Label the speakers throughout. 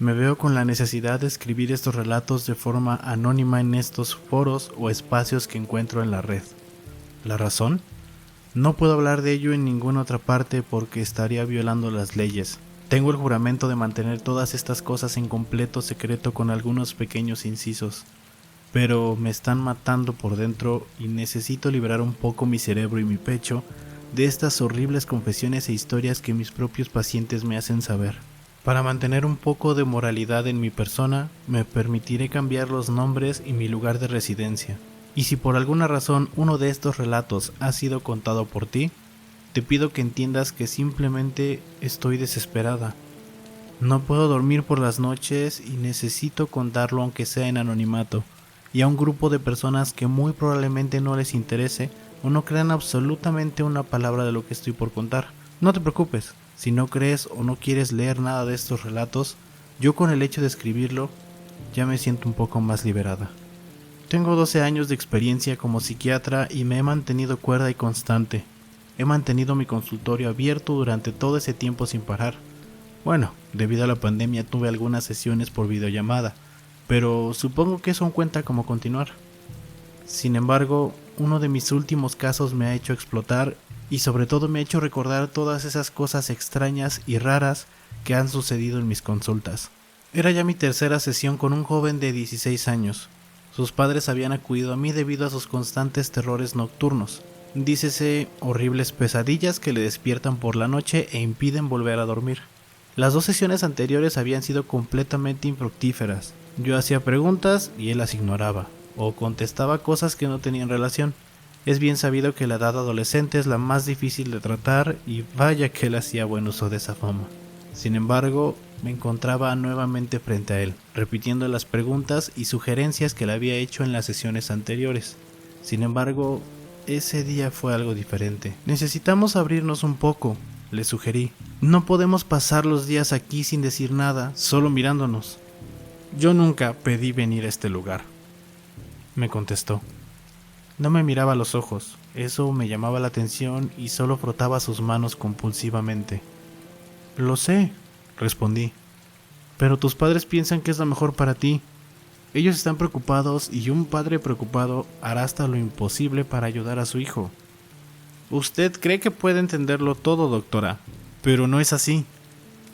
Speaker 1: Me veo con la necesidad de escribir estos relatos de forma anónima en estos foros o espacios que encuentro en la red. ¿La razón? No puedo hablar de ello en ninguna otra parte porque estaría violando las leyes. Tengo el juramento de mantener todas estas cosas en completo secreto con algunos pequeños incisos, pero me están matando por dentro y necesito liberar un poco mi cerebro y mi pecho de estas horribles confesiones e historias que mis propios pacientes me hacen saber. Para mantener un poco de moralidad en mi persona, me permitiré cambiar los nombres y mi lugar de residencia. Y si por alguna razón uno de estos relatos ha sido contado por ti, te pido que entiendas que simplemente estoy desesperada. No puedo dormir por las noches y necesito contarlo aunque sea en anonimato, y a un grupo de personas que muy probablemente no les interese o no crean absolutamente una palabra de lo que estoy por contar. No te preocupes, si no crees o no quieres leer nada de estos relatos, yo con el hecho de escribirlo ya me siento un poco más liberada. Tengo 12 años de experiencia como psiquiatra y me he mantenido cuerda y constante. He mantenido mi consultorio abierto durante todo ese tiempo sin parar. Bueno, debido a la pandemia tuve algunas sesiones por videollamada, pero supongo que eso cuenta como continuar. Sin embargo, uno de mis últimos casos me ha hecho explotar y sobre todo me ha hecho recordar todas esas cosas extrañas y raras que han sucedido en mis consultas. Era ya mi tercera sesión con un joven de 16 años. Sus padres habían acudido a mí debido a sus constantes terrores nocturnos. Dícese horribles pesadillas que le despiertan por la noche e impiden volver a dormir. Las 2 sesiones anteriores habían sido completamente infructíferas. Yo hacía preguntas y él las ignoraba, o contestaba cosas que no tenían relación. Es bien sabido que la edad adolescente es la más difícil de tratar y vaya que él hacía buen uso de esa fama. Sin embargo, me encontraba nuevamente frente a él, repitiendo las preguntas y sugerencias que le había hecho en las sesiones anteriores. Sin embargo, ese día fue algo diferente. Necesitamos abrirnos un poco, le sugerí. No podemos pasar los días aquí sin decir nada, solo mirándonos. Yo nunca pedí venir a este lugar, me contestó. No me miraba a los ojos, eso me llamaba la atención y solo frotaba sus manos compulsivamente. Lo sé, respondí, pero tus padres piensan que es lo mejor para ti. Ellos están preocupados y un padre preocupado hará hasta lo imposible para ayudar a su hijo. Usted cree que puede entenderlo todo, doctora, pero no es así.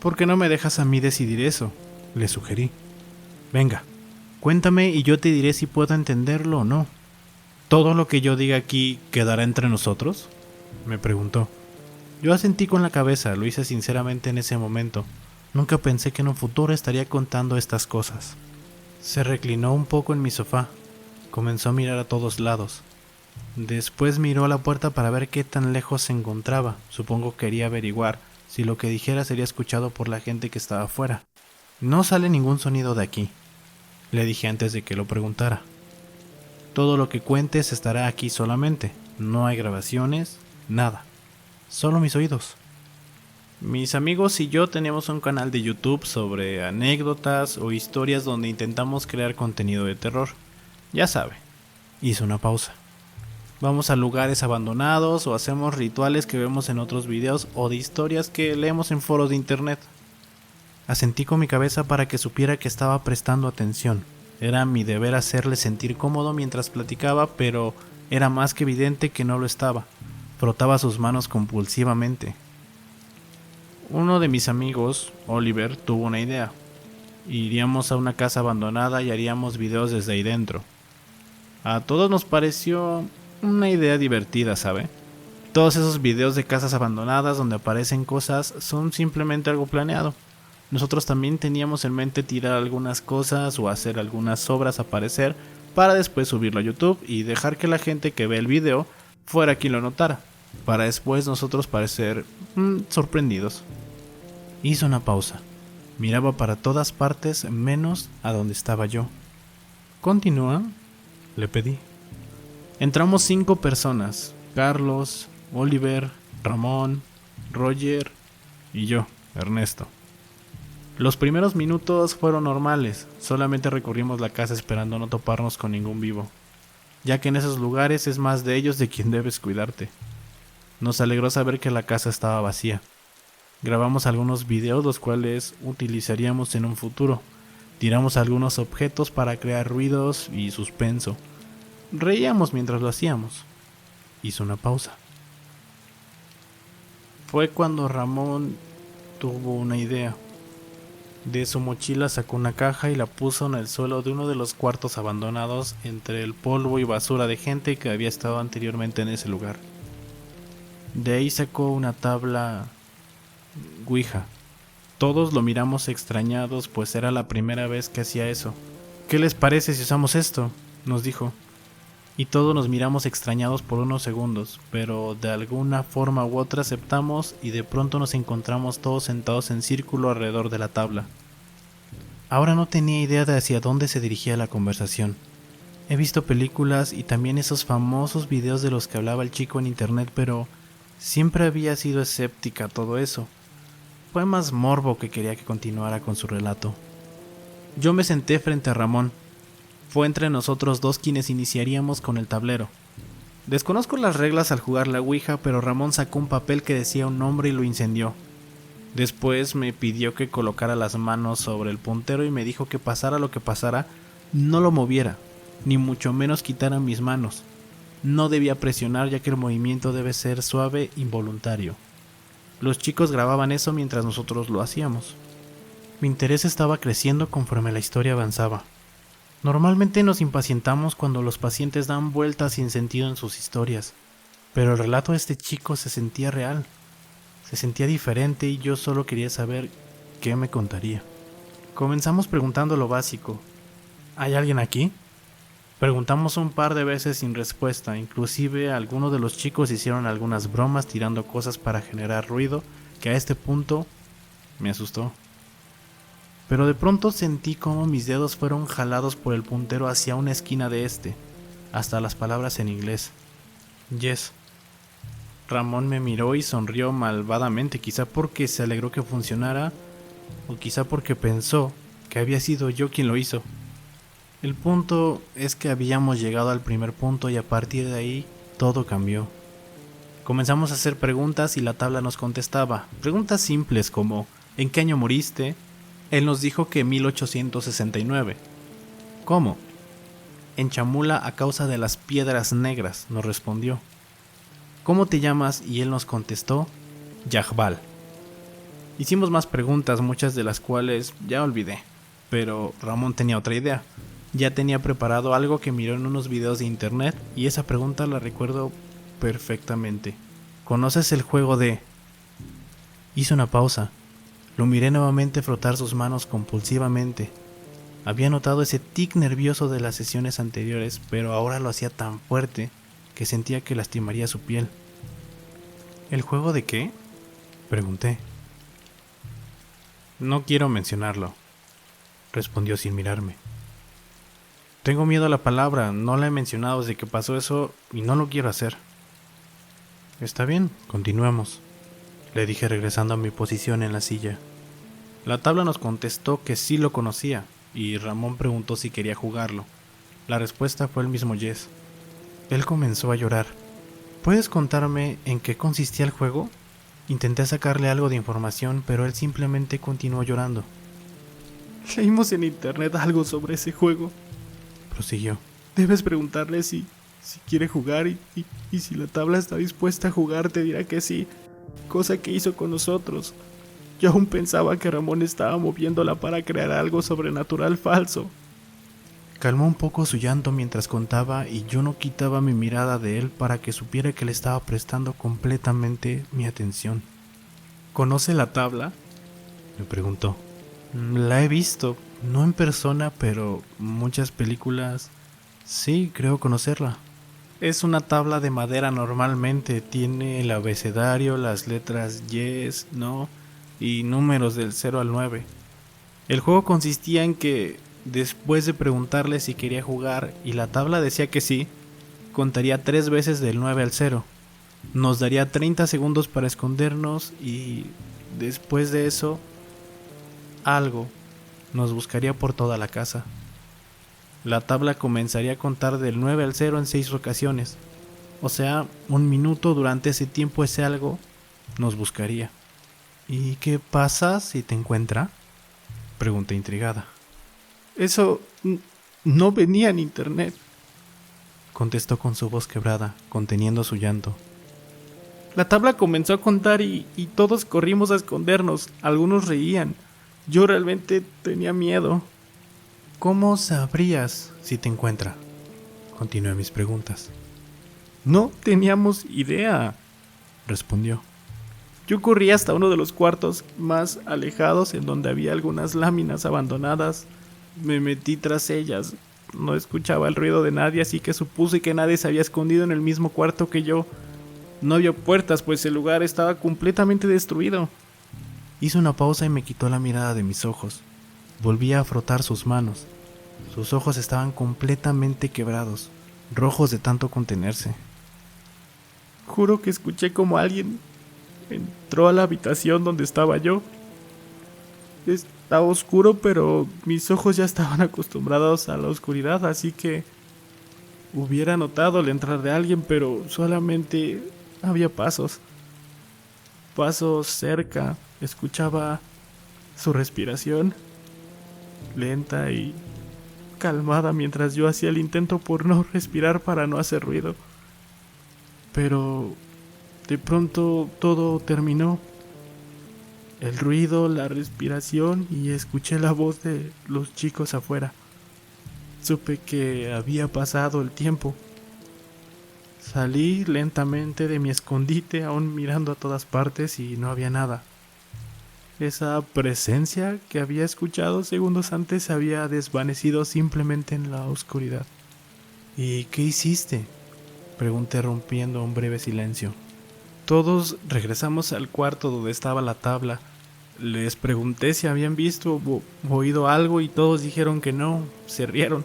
Speaker 1: ¿Por qué no me dejas a mí decidir eso?, le sugerí. Venga, cuéntame y yo te diré si puedo entenderlo o no. ¿Todo lo que yo diga aquí quedará entre nosotros?, me preguntó. Yo asentí con la cabeza, lo hice sinceramente en ese momento. Nunca pensé que en un futuro estaría contando estas cosas. Se reclinó un poco en mi sofá. Comenzó a mirar a todos lados. Después miró a la puerta para ver qué tan lejos se encontraba. Supongo quería averiguar si lo que dijera sería escuchado por la gente que estaba afuera. No sale ningún sonido de aquí, le dije antes de que lo preguntara. Todo lo que cuentes estará aquí solamente. No hay grabaciones, nada. Solo mis oídos. Mis amigos y yo tenemos un canal de YouTube sobre anécdotas o historias donde intentamos crear contenido de terror. Ya sabe. Hizo una pausa. Vamos a lugares abandonados o hacemos rituales que vemos en otros videos o de historias que leemos en foros de internet. Asentí con mi cabeza para que supiera que estaba prestando atención. Era mi deber hacerle sentir cómodo mientras platicaba, pero era más que evidente que no lo estaba. Frotaba sus manos compulsivamente. Uno de mis amigos, Oliver, tuvo una idea. Iríamos a una casa abandonada y haríamos videos desde ahí dentro. A todos nos pareció una idea divertida, ¿sabe? Todos esos videos de casas abandonadas donde aparecen cosas son simplemente algo planeado. Nosotros también teníamos en mente tirar algunas cosas o hacer algunas obras aparecer para después subirlo a YouTube y dejar que la gente que ve el video fuera quien lo notara, para después nosotros parecer sorprendidos. Hizo una pausa. Miraba para todas partes menos a donde estaba yo. ¿Continúa?, le pedí. Entramos 5 personas: Carlos, Oliver, Ramón, Roger y yo, Ernesto. Los primeros minutos fueron normales, solamente recorrimos la casa esperando no toparnos con ningún vivo, ya que en esos lugares es más de ellos de quien debes cuidarte. Nos alegró saber que la casa estaba vacía. Grabamos algunos videos los cuales utilizaríamos en un futuro. Tiramos algunos objetos para crear ruidos y suspenso. Reíamos mientras lo hacíamos. Hizo una pausa. Fue cuando Ramón tuvo una idea. De su mochila sacó una caja y la puso en el suelo de uno de los cuartos abandonados entre el polvo y basura de gente que había estado anteriormente en ese lugar. De ahí sacó una tabla Ouija. Todos lo miramos extrañados, pues era la primera vez que hacía eso. ¿Qué les parece si usamos esto?, nos dijo. Y todos nos miramos extrañados por unos segundos, pero de alguna forma u otra aceptamos y de pronto nos encontramos todos sentados en círculo alrededor de la tabla. Ahora no tenía idea de hacia dónde se dirigía la conversación. He visto películas y también esos famosos videos de los que hablaba el chico en internet, pero siempre había sido escéptica a todo eso. Fue más morbo que quería que continuara con su relato. Yo me senté frente a Ramón. Fue entre nosotros dos quienes iniciaríamos con el tablero. Desconozco las reglas al jugar la Ouija, pero Ramón sacó un papel que decía un nombre y lo incendió. Después me pidió que colocara las manos sobre el puntero y me dijo que pasara lo que pasara, no lo moviera, ni mucho menos quitara mis manos. No debía presionar, ya que el movimiento debe ser suave, involuntario. Los chicos grababan eso mientras nosotros lo hacíamos. Mi interés estaba creciendo conforme la historia avanzaba. Normalmente nos impacientamos cuando los pacientes dan vueltas sin sentido en sus historias, pero el relato de este chico se sentía real, se sentía diferente y yo solo quería saber qué me contaría. Comenzamos preguntando lo básico. ¿Hay alguien aquí? Preguntamos un par de veces sin respuesta, inclusive algunos de los chicos hicieron algunas bromas tirando cosas para generar ruido, que a este punto me asustó. Pero de pronto sentí como mis dedos fueron jalados por el puntero hacia una esquina de hasta las palabras en inglés. Yes. Ramón me miró y sonrió malvadamente, quizá porque se alegró que funcionara, o quizá porque pensó que había sido yo quien lo hizo. El punto es que habíamos llegado al primer punto y a partir de ahí todo cambió. Comenzamos a hacer preguntas y la tabla nos contestaba. Preguntas simples como ¿en qué año moriste? Él nos dijo que 1869. ¿Cómo? En Chamula a causa de las piedras negras, nos respondió. ¿Cómo te llamas? Y él nos contestó, Yajbal. Hicimos más preguntas, muchas de las cuales ya olvidé, pero Ramón tenía otra idea. Ya tenía preparado algo que miró en unos videos de internet y esa pregunta la recuerdo perfectamente. ¿Conoces el juego de...? Hice una pausa. Lo miré nuevamente frotar sus manos compulsivamente. Había notado ese tic nervioso de las sesiones anteriores, pero ahora lo hacía tan fuerte que sentía que lastimaría su piel. ¿El juego de qué?, pregunté. No quiero mencionarlo, respondió sin mirarme. Tengo miedo a la palabra, no la he mencionado desde que pasó eso y no lo quiero hacer. Está bien, continuemos, le dije regresando a mi posición en la silla. La tabla nos contestó que sí lo conocía y Ramón preguntó si quería jugarlo. La respuesta fue el mismo yes. Él comenzó a llorar. ¿Puedes contarme en qué consistía el juego? Intenté sacarle algo de información, pero él simplemente continuó llorando. Leímos en internet algo sobre ese juego, prosiguió. Debes preguntarle si quiere jugar y si la tabla está dispuesta a jugar te dirá que sí, cosa que hizo con nosotros. Yo aún pensaba que Ramón estaba moviéndola para crear algo sobrenatural falso. Calmó un poco su llanto mientras contaba y yo no quitaba mi mirada de él para que supiera que le estaba prestando completamente mi atención. ¿Conoce la tabla?, me preguntó. La he visto, no en persona, pero muchas películas. Sí, creo conocerla. Es una tabla de madera normalmente, tiene el abecedario, las letras yes, no y números del 0 al 9. El juego consistía en que, después de preguntarle si quería jugar y la tabla decía que sí, contaría 3 veces del 9 al 0. Nos daría 30 segundos para escondernos y después de eso, algo nos buscaría por toda la casa. La tabla comenzaría a contar del 9 al 0 en 6 ocasiones. O sea, 1 minuto durante ese tiempo ese algo nos buscaría. ¿Y qué pasa si te encuentra? Pregunté intrigada. Eso no venía en internet, contestó con su voz quebrada, conteniendo su llanto. La tabla comenzó a contar y todos corrimos a escondernos. Algunos reían. Yo realmente tenía miedo. ¿Cómo sabrías si te encuentra? Continué mis preguntas. No teníamos idea, respondió. Yo corrí hasta uno de los cuartos más alejados en donde había algunas láminas abandonadas. Me metí tras ellas. No escuchaba el ruido de nadie, así que supuse que nadie se había escondido en el mismo cuarto que yo. No había puertas, pues el lugar estaba completamente destruido. Hizo una pausa y me quitó la mirada de mis ojos. Volví a frotar sus manos. Sus ojos estaban completamente quebrados, rojos de tanto contenerse. Juro que escuché como alguien entró a la habitación donde estaba yo. Estaba oscuro, pero mis ojos ya estaban acostumbrados a la oscuridad, así que hubiera notado el entrar de alguien, pero solamente había pasos. Pasos cerca. Escuchaba su respiración, lenta y calmada, mientras yo hacía el intento por no respirar para no hacer ruido. Pero de pronto todo terminó. El ruido, la respiración, y escuché la voz de los chicos afuera. Supe que había pasado el tiempo. Salí lentamente de mi escondite, aún mirando a todas partes, y no había nada. Esa presencia que había escuchado segundos antes se había desvanecido simplemente en la oscuridad. ¿Y qué hiciste?, pregunté rompiendo un breve silencio. Todos regresamos al cuarto donde estaba la tabla. Les pregunté si habían visto o oído algo y todos dijeron que no, se rieron.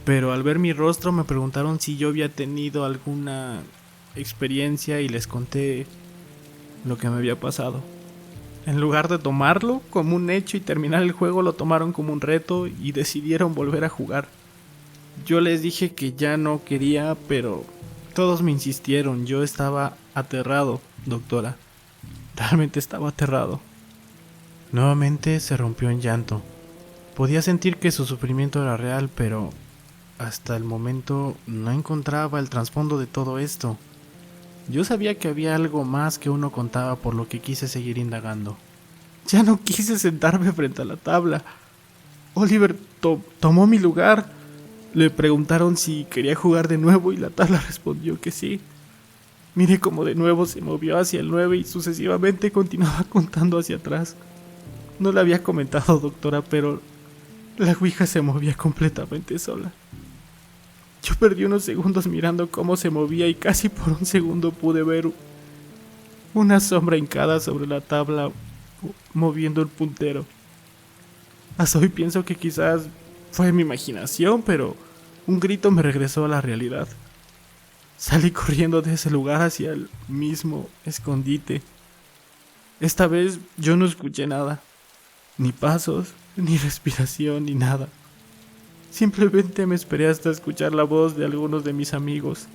Speaker 1: Pero al ver mi rostro me preguntaron si yo había tenido alguna experiencia y les conté lo que me había pasado. En lugar de tomarlo como un hecho y terminar el juego, lo tomaron como un reto y decidieron volver a jugar. Yo les dije que ya no quería, pero todos me insistieron. Yo estaba aterrado, doctora. Realmente estaba aterrado. Nuevamente se rompió en llanto. Podía sentir que su sufrimiento era real, pero hasta el momento no encontraba el trasfondo de todo esto. Yo sabía que había algo más que uno contaba, por lo que quise seguir indagando. Ya no quise sentarme frente a la tabla. Oliver tomó mi lugar. Le preguntaron si quería jugar de nuevo y la tabla respondió que sí. Miré cómo de nuevo se movió hacia el 9 y sucesivamente continuaba contando hacia atrás. No le había comentado, doctora, pero la ouija se movía completamente sola. Yo perdí unos segundos mirando cómo se movía y casi por un segundo pude ver una sombra hincada sobre la tabla moviendo el puntero. Hasta hoy pienso que quizás fue mi imaginación, pero un grito me regresó a la realidad. Salí corriendo de ese lugar hacia el mismo escondite. Esta vez yo no escuché nada, ni pasos, ni respiración, ni nada. Simplemente me esperé hasta escuchar la voz de algunos de mis amigos.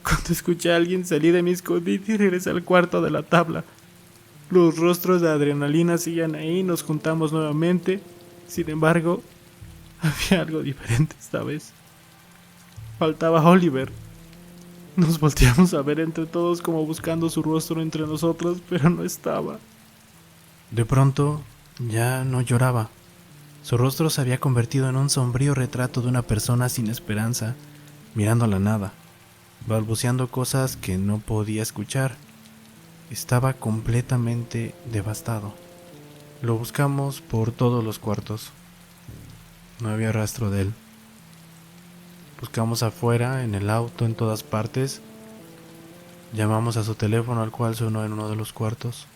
Speaker 1: Cuando escuché a alguien salí de mi escondite y regresé al cuarto de la tabla. Los rostros de adrenalina seguían ahí, nos juntamos nuevamente. Sin embargo, había algo diferente esta vez. Faltaba Oliver. Nos volteamos a ver entre todos como buscando su rostro entre nosotros, pero no estaba. De pronto, ya no lloraba. Su rostro se había convertido en un sombrío retrato de una persona sin esperanza, mirando a la nada, balbuceando cosas que no podía escuchar. Estaba completamente devastado. Lo buscamos por todos los cuartos. No había rastro de él. Buscamos afuera, en el auto, en todas partes. Llamamos a su teléfono, al cual sonó en uno de los cuartos.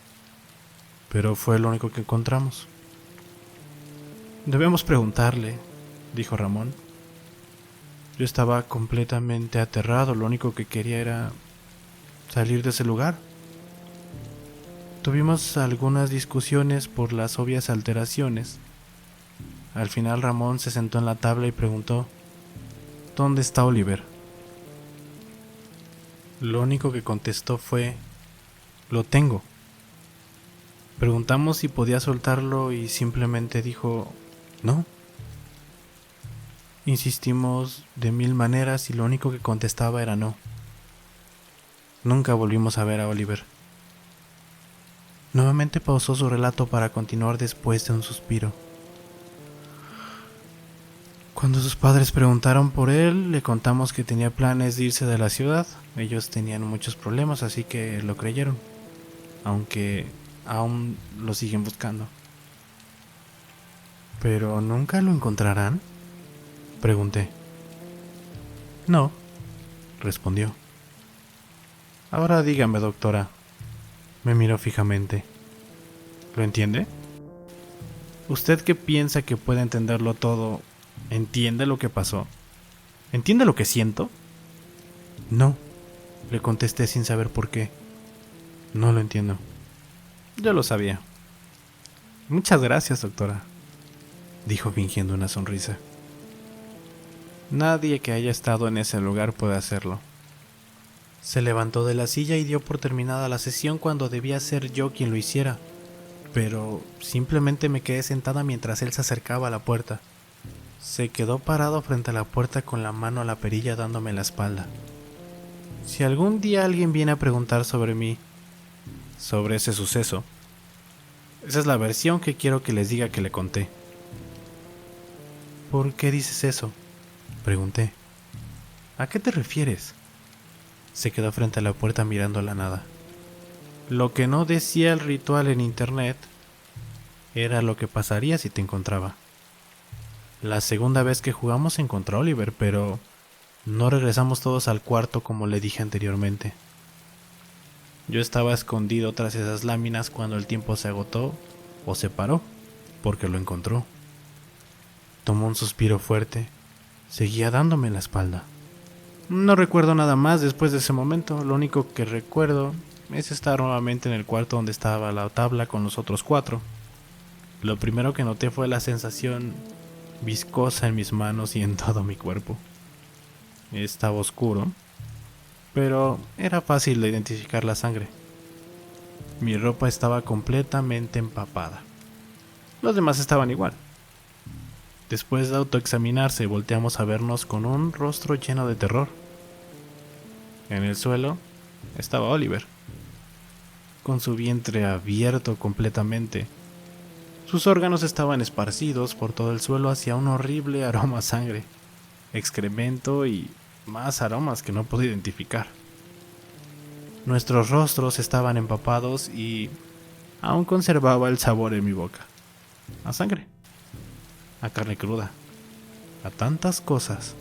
Speaker 1: Pero fue lo único que encontramos. Debemos preguntarle, dijo Ramón. Yo estaba completamente aterrado. Lo único que quería era salir de ese lugar. Tuvimos algunas discusiones por las obvias alteraciones. Al final Ramón se sentó en la tabla y preguntó: ¿dónde está Oliver? Lo único que contestó fue: lo tengo. Preguntamos si podía soltarlo y simplemente dijo no. Insistimos de 1000 maneras y lo único que contestaba era no. Nunca volvimos a ver a Oliver. Nuevamente pausó su relato para continuar después de un suspiro. Cuando sus padres preguntaron por él, le contamos que tenía planes de irse de la ciudad. Ellos tenían muchos problemas, así que lo creyeron, aunque aún lo siguen buscando. ¿Pero nunca lo encontrarán?, pregunté. No, respondió. Ahora dígame, doctora. Me miró fijamente. ¿Lo entiende? ¿Usted que piensa que puede entenderlo todo, entiende lo que pasó? ¿Entiende lo que siento? No, le contesté sin saber por qué. No lo entiendo. Yo lo sabía. Muchas gracias, doctora, dijo fingiendo una sonrisa. Nadie que haya estado en ese lugar puede hacerlo. Se levantó de la silla y dio por terminada la sesión cuando debía ser yo quien lo hiciera, pero simplemente me quedé sentada mientras él se acercaba a la puerta. Se quedó parado frente a la puerta con la mano a la perilla dándome la espalda. Si algún día alguien viene a preguntar sobre mí, sobre ese suceso, esa es la versión que quiero que les diga que le conté. ¿Por qué dices eso?, pregunté. ¿A qué te refieres? Se quedó frente a la puerta mirando a la nada. Lo que no decía el ritual en internet era lo que pasaría si te encontraba. La segunda vez que jugamos encontró a Oliver, pero no regresamos todos al cuarto como le dije anteriormente. Yo estaba escondido tras esas láminas cuando el tiempo se agotó o se paró, porque lo encontró. Tomó un suspiro fuerte. Seguía dándome la espalda. No recuerdo nada más después de ese momento. Lo único que recuerdo es estar nuevamente en el cuarto donde estaba la tabla con los otros 4. Lo primero que noté fue la sensación viscosa en mis manos y en todo mi cuerpo. Estaba oscuro, pero era fácil de identificar la sangre. Mi ropa estaba completamente empapada. Los demás estaban igual. Después de autoexaminarse, volteamos a vernos con un rostro lleno de terror. En el suelo estaba Oliver, con su vientre abierto completamente. Sus órganos estaban esparcidos por todo el suelo hacia un horrible aroma a sangre, excremento y más aromas que no pude identificar. Nuestros rostros estaban empapados y aún conservaba el sabor en mi boca. A sangre, a carne cruda, a tantas cosas.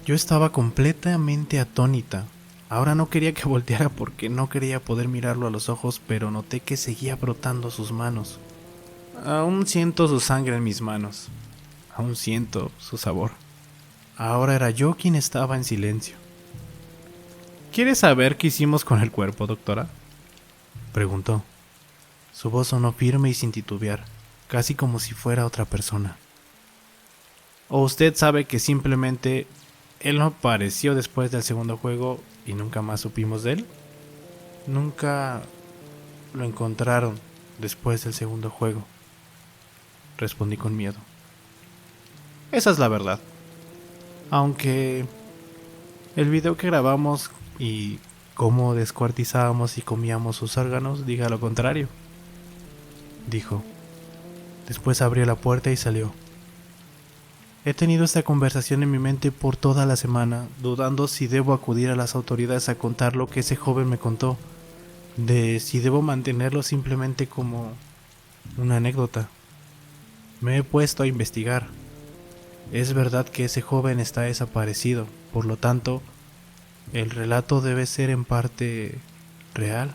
Speaker 1: Yo estaba completamente atónita. Ahora no quería que volteara porque no quería poder mirarlo a los ojos, pero noté que seguía brotando sus manos. Aún siento su sangre en mis manos. Aún siento su sabor. Ahora era yo quien estaba en silencio. ¿Quiere saber qué hicimos con el cuerpo, doctora?, preguntó. Su voz sonó firme y sin titubear, casi como si fuera otra persona. ¿O usted sabe que simplemente él no apareció después del segundo juego y nunca más supimos de él? Nunca lo encontraron después del segundo juego, respondí con miedo. Esa es la verdad. Aunque el video que grabamos y cómo descuartizábamos y comíamos sus órganos diga lo contrario, dijo. Después abrió la puerta y salió. He tenido esta conversación en mi mente por toda la semana, dudando si debo acudir a las autoridades a contar lo que ese joven me contó, de si debo mantenerlo simplemente como una anécdota. Me he puesto a investigar. Es verdad que ese joven está desaparecido, por lo tanto, el relato debe ser en parte real.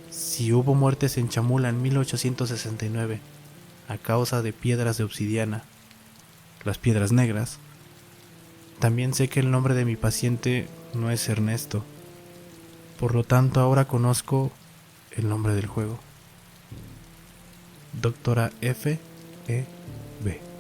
Speaker 1: Si hubo muertes en Chamula en 1869 a causa de piedras de obsidiana, las piedras negras, también sé que el nombre de mi paciente no es Ernesto. Por lo tanto, ahora conozco el nombre del juego. Doctora F.E.B.